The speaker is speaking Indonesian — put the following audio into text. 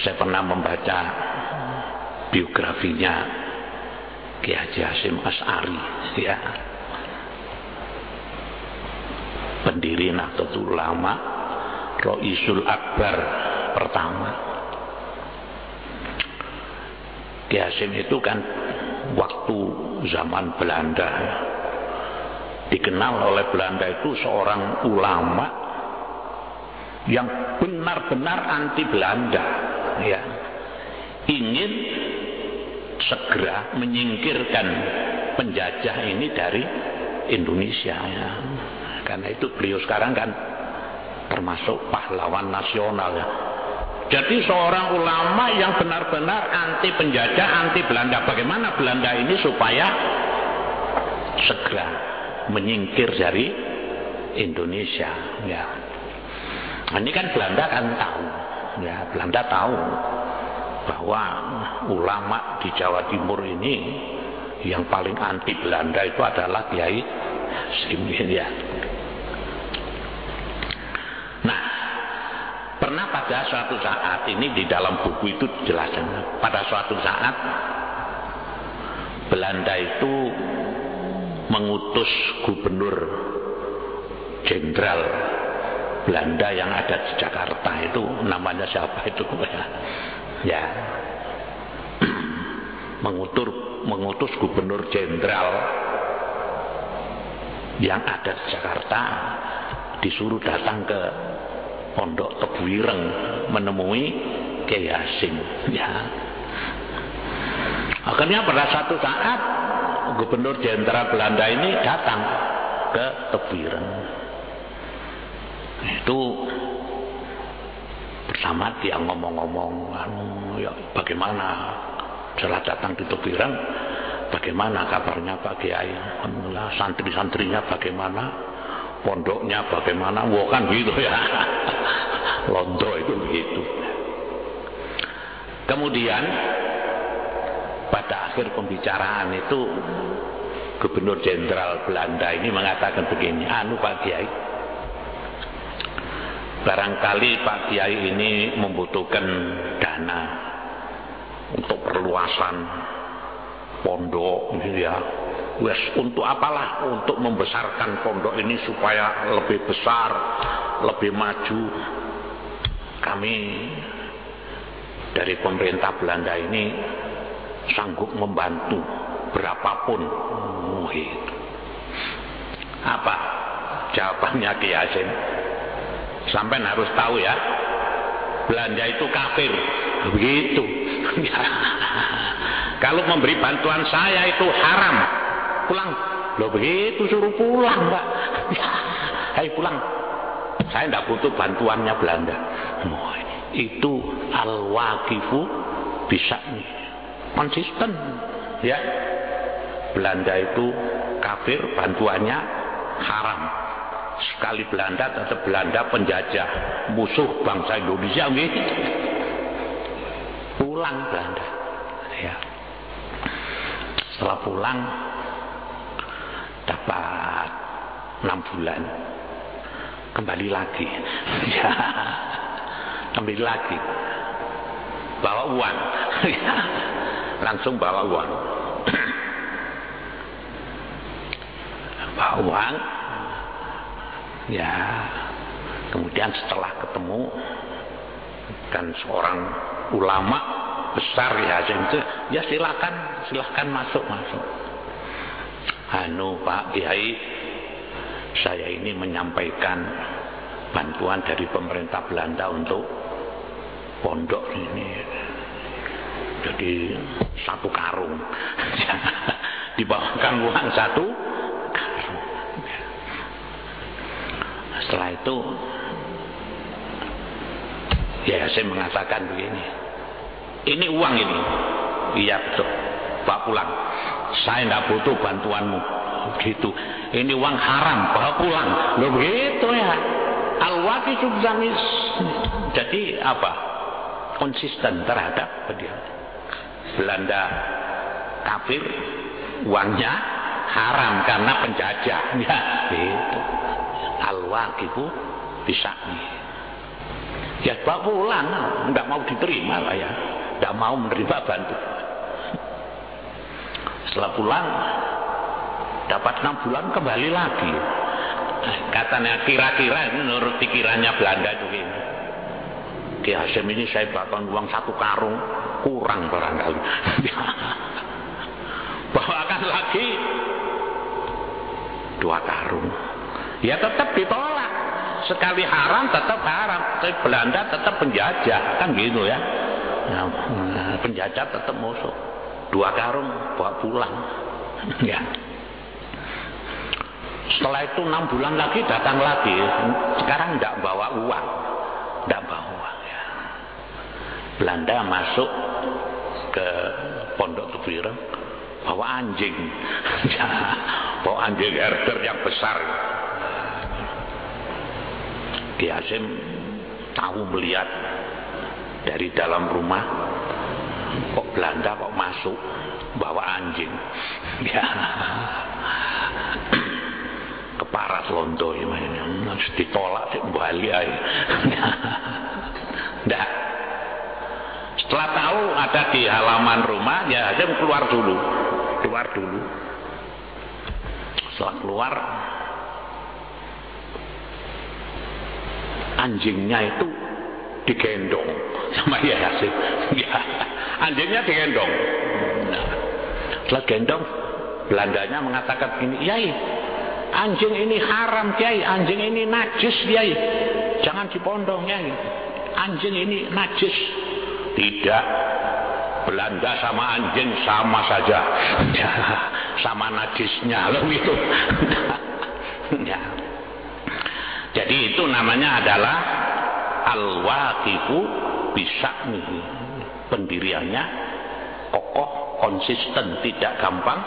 Saya pernah membaca biografinya Ki Haji Hasyim Asy'ari, ya, pendiri Nahdlatul Ulama, Raisul Akbar pertama. Ki Hasyim itu kan waktu zaman Belanda dikenal oleh Belanda itu seorang ulama yang benar-benar anti Belanda, ya, ingin segera menyingkirkan penjajah ini dari Indonesia, ya. Karena itu beliau sekarang kan termasuk pahlawan nasional, ya. Jadi seorang ulama yang benar-benar anti penjajah, anti Belanda. Bagaimana Belanda ini supaya segera menyingkir dari Indonesia, ya. Nah, ini kan Belanda kan tahu, ya, Belanda tahu bahwa ulama di Jawa Timur ini yang paling anti Belanda itu adalah Kiai Hasyim, ya. Nah, pernah pada suatu saat, ini di dalam buku itu dijelaskan, pada suatu saat Belanda itu mengutus gubernur jenderal Belanda yang ada di Jakarta, itu namanya siapa itu, ya, mengutus gubernur jenderal yang ada di Jakarta, disuruh datang ke Pondok Tebuireng menemui Kiai Hasyim, ya. Akhirnya pada satu saat gubernur jenderal Belanda ini datang ke Tebuireng. Itu bersama dia ngomong-ngomong, ya, bagaimana setelah datang di Tebuireng, bagaimana kabarnya Pak Kiai, santri-santrinya bagaimana, pondoknya bagaimana, wah kan gitu, ya. Lontro itu begitu. Kemudian pada akhir pembicaraan itu gubernur jenderal Belanda ini mengatakan begini, Pak Kiai, barangkali Pak Kiai ini membutuhkan dana untuk perluasan pondok, ya. Wes, untuk apalah? Untuk membesarkan pondok ini supaya lebih besar, lebih maju. Kami dari pemerintah Belanda ini sanggup membantu berapapun. Gitu. Apa jawabannya Kiai Hasyim? Sampai harus tahu, ya, Belanda itu kafir, begitu. Kalau memberi bantuan saya itu haram, pulang. Loh begitu, suruh pulang, Mbak. Hai, pulang. Saya tidak butuh bantuannya Belanda. Oh, itu al-waqifu bisa nih, konsisten, ya. Belanda itu kafir, bantuannya haram. Sekali Belanda tetap Belanda penjajah, musuh bangsa Indonesia, gitu. Pulang Belanda, ya. Setelah pulang dapat 6 bulan, kembali lagi, ya, kembali lagi, bawa uang, ya. Langsung bawa uang, bawa uang, ya. Kemudian setelah ketemu kan seorang ulama besar, ya, ya, silakan masuk. Pak Kiai, saya ini menyampaikan bantuan dari pemerintah Belanda untuk pondok ini, jadi 1 karung, dibawakan uang 1 karung. Setelah itu, ya, saya mengatakan begini, ini uang ini, iya betul, bawa pulang. Saya tidak butuh bantuanmu, gitu. Ini uang haram, bawa pulang. Loh begitu, ya. Al-Waqi Subzanis. Jadi apa? Konsisten terhadap dia. Belanda kafir, uangnya haram karena penjajah, ya, gitu. Al-Waqi bisa nih. Ya bawa pulang, nggak mau diterima lah ya, nggak mau menerima bantuan. Setelah pulang dapat 6 bulan kembali lagi. Katanya kira-kira menurut pikirannya Belanda itu gini, Ki Hasyim ini saya bawakan uang 1 karung kurang barangkali. Bawakan lagi 2 karung. Ya tetap ditolak. Sekali haram tetap haram. Tapi Belanda tetap penjajah kan gitu ya. Nah, penjajah tetap musuh. 2 karung bawa pulang. Ya. Setelah itu 6 bulan lagi datang lagi. Sekarang tidak bawa uang, tidak bawa uang. Ya. Belanda masuk ke Pondok Tebireng bawa anjing, ya, bawa anjing herder yang besar. Ki Hasyim tahu melihat dari dalam rumah, kok Belanda kok masuk bawa anjing, ya. Keparat londo ini harus ditolak kembali aja. Nah, setelah tahu ada di halaman rumah, ya Hasyim keluar dulu. Setelah keluar, anjingnya itu digendong sama Ki Hasyim. Ya, anjingnya digendong. Nah, setelah gendong, Belandanya mengatakan gini, Yai, anjing ini haram Kiai, anjing ini najis Kiai, jangan dipondong Kiai, anjing ini najis. Tidak, Belanda sama anjing sama saja, ya, sama najisnya loh gitu. Ya. Jadi itu namanya adalah al-waqifu bisa'nihi, pendiriannya kokoh, konsisten, tidak gampang